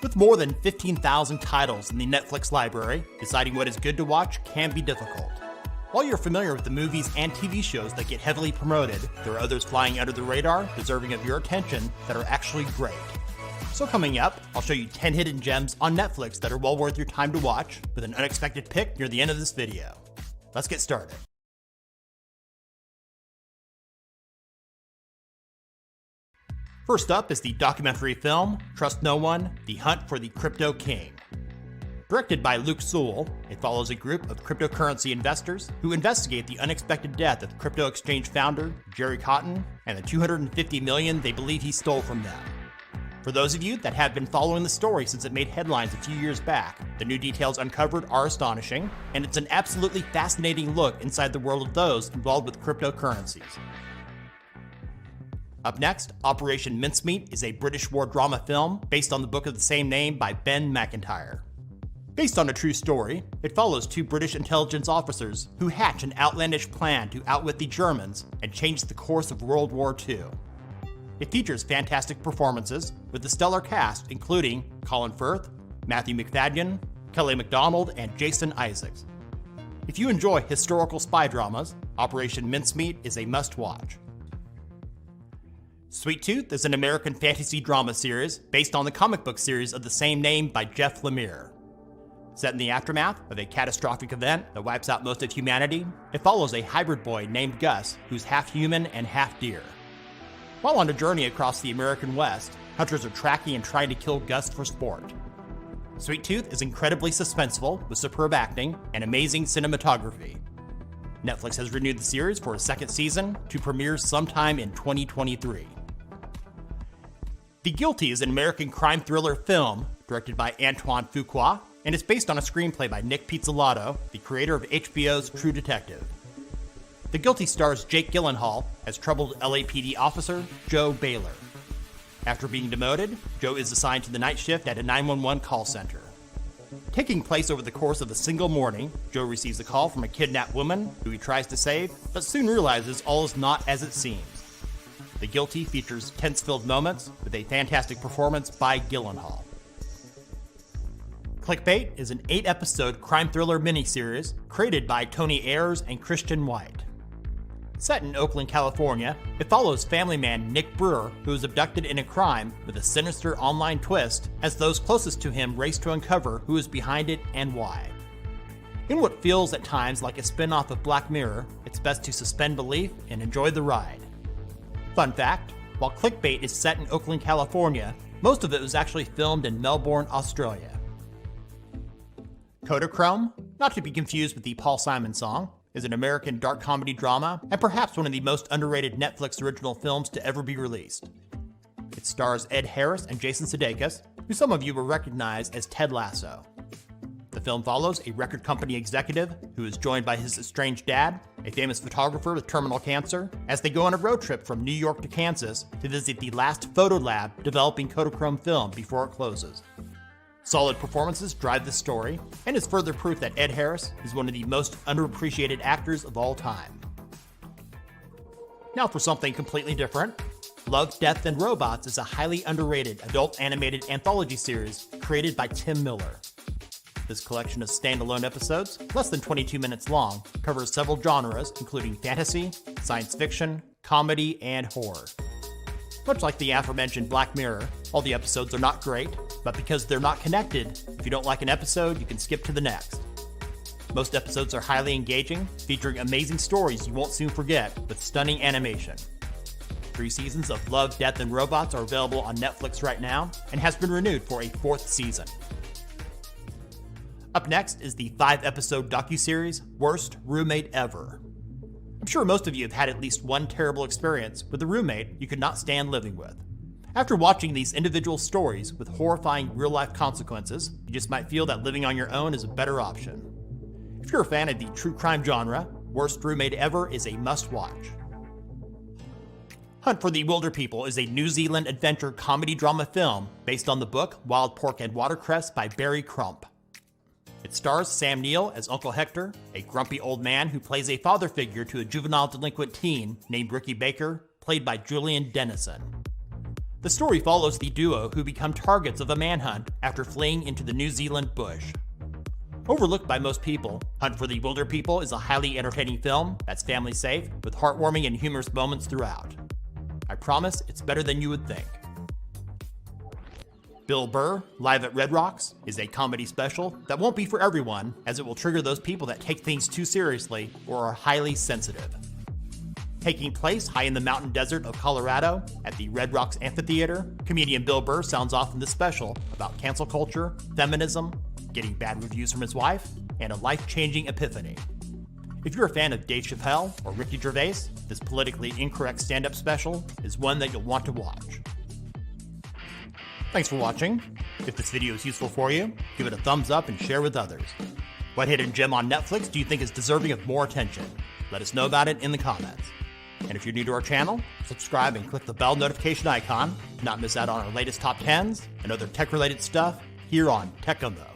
With more than 15,000 titles in the Netflix library, deciding what is good to watch can be difficult. While you're familiar with the movies and TV shows that get heavily promoted, there are others flying under the radar, deserving of your attention, that are actually great. So coming up, I'll show you 10 hidden gems on Netflix that are well worth your time to watch, with an unexpected pick near the end of this video. Let's get started. First up is the documentary film, Trust No One: The Hunt for the Crypto King. Directed by Luke Sewell, it follows a group of cryptocurrency investors who investigate the unexpected death of crypto exchange founder Jerry Cotton and the $250 million they believe he stole from them. For those of you that have been following the story since it made headlines a few years back, the new details uncovered are astonishing, and it's an absolutely fascinating look inside the world of those involved with cryptocurrencies. Up next, Operation Mincemeat is a British war drama film based on the book of the same name by Ben McIntyre. Based on a true story, it follows two British intelligence officers who hatch an outlandish plan to outwit the Germans and change the course of World War II. It features fantastic performances with a stellar cast including Colin Firth, Matthew Macfadyen, Kelly MacDonald, and Jason Isaacs. If you enjoy historical spy dramas, Operation Mincemeat is a must-watch. Sweet Tooth is an American fantasy drama series based on the comic book series of the same name by Jeff Lemire. Set in the aftermath of a catastrophic event that wipes out most of humanity, it follows a hybrid boy named Gus who's half human and half deer. While on a journey across the American West, hunters are tracking and trying to kill Gus for sport. Sweet Tooth is incredibly suspenseful with superb acting and amazing cinematography. Netflix has renewed the series for a second season to premiere sometime in 2023. The Guilty is an American crime thriller film directed by Antoine Fuqua, and it's based on a screenplay by Nick Pizzolatto, the creator of HBO's True Detective. The Guilty stars Jake Gyllenhaal as troubled LAPD officer Joe Baylor. After being demoted, Joe is assigned to the night shift at a 911 call center. Taking place over the course of a single morning, Joe receives a call from a kidnapped woman who he tries to save, but soon realizes all is not as it seems. The Guilty features tense-filled moments with a fantastic performance by Gyllenhaal. Clickbait is an 8-episode crime thriller miniseries created by Tony Ayers and Christian White. Set in Oakland, California, it follows family man Nick Brewer, who is abducted in a crime with a sinister online twist as those closest to him race to uncover who is behind it and why. In what feels at times like a spin-off of Black Mirror, it's best to suspend belief and enjoy the ride. Fun fact, while Clickbait is set in Oakland, California, most of it was actually filmed in Melbourne, Australia. Kodachrome, not to be confused with the Paul Simon song, is an American dark comedy drama and perhaps one of the most underrated Netflix original films to ever be released. It stars Ed Harris and Jason Sudeikis, who some of you will recognize as Ted Lasso. The film follows a record company executive who is joined by his estranged dad, a famous photographer with terminal cancer, as they go on a road trip from New York to Kansas to visit the last photo lab developing Kodachrome film before it closes. Solid performances drive this story, and is further proof that Ed Harris is one of the most underappreciated actors of all time. Now for something completely different. Love, Death, and Robots is a highly underrated adult animated anthology series created by Tim Miller. This collection of standalone episodes, less than 22 minutes long, covers several genres including fantasy, science fiction, comedy, and horror. Much like the aforementioned Black Mirror, all the episodes are not great, but because they're not connected, if you don't like an episode, you can skip to the next. Most episodes are highly engaging, featuring amazing stories you won't soon forget, with stunning animation. 3 seasons of Love, Death, and Robots are available on Netflix right now, and has been renewed for a 4th season. Up next is the 5-episode docuseries, Worst Roommate Ever. I'm sure most of you have had at least one terrible experience with a roommate you could not stand living with. After watching these individual stories with horrifying real-life consequences, you just might feel that living on your own is a better option. If you're a fan of the true crime genre, Worst Roommate Ever is a must-watch. Hunt for the Wilder People is a New Zealand adventure comedy drama film based on the book Wild Pork and Watercress by Barry Crump. It stars Sam Neill as Uncle Hector, a grumpy old man who plays a father figure to a juvenile delinquent teen named Ricky Baker, played by Julian Dennison. The story follows the duo who become targets of a manhunt after fleeing into the New Zealand bush. Overlooked by most people, Hunt for the Wilder People is a highly entertaining film that's family safe with heartwarming and humorous moments throughout. I promise it's better than you would think. Bill Burr, Live at Red Rocks, is a comedy special that won't be for everyone, as it will trigger those people that take things too seriously or are highly sensitive. Taking place high in the mountain desert of Colorado at the Red Rocks Amphitheater, comedian Bill Burr sounds off in the special about cancel culture, feminism, getting bad reviews from his wife, and a life-changing epiphany. If you're a fan of Dave Chappelle or Ricky Gervais, this politically incorrect stand-up special is one that you'll want to watch. Thanks for watching. If this video is useful for you, give it a thumbs up and share with others. What hidden gem on Netflix do you think is deserving of more attention? Let us know about it in the comments. And if you're new to our channel, subscribe and click the bell notification icon to not miss out on our latest top 10s and other tech-related stuff here on Tech Gumbo.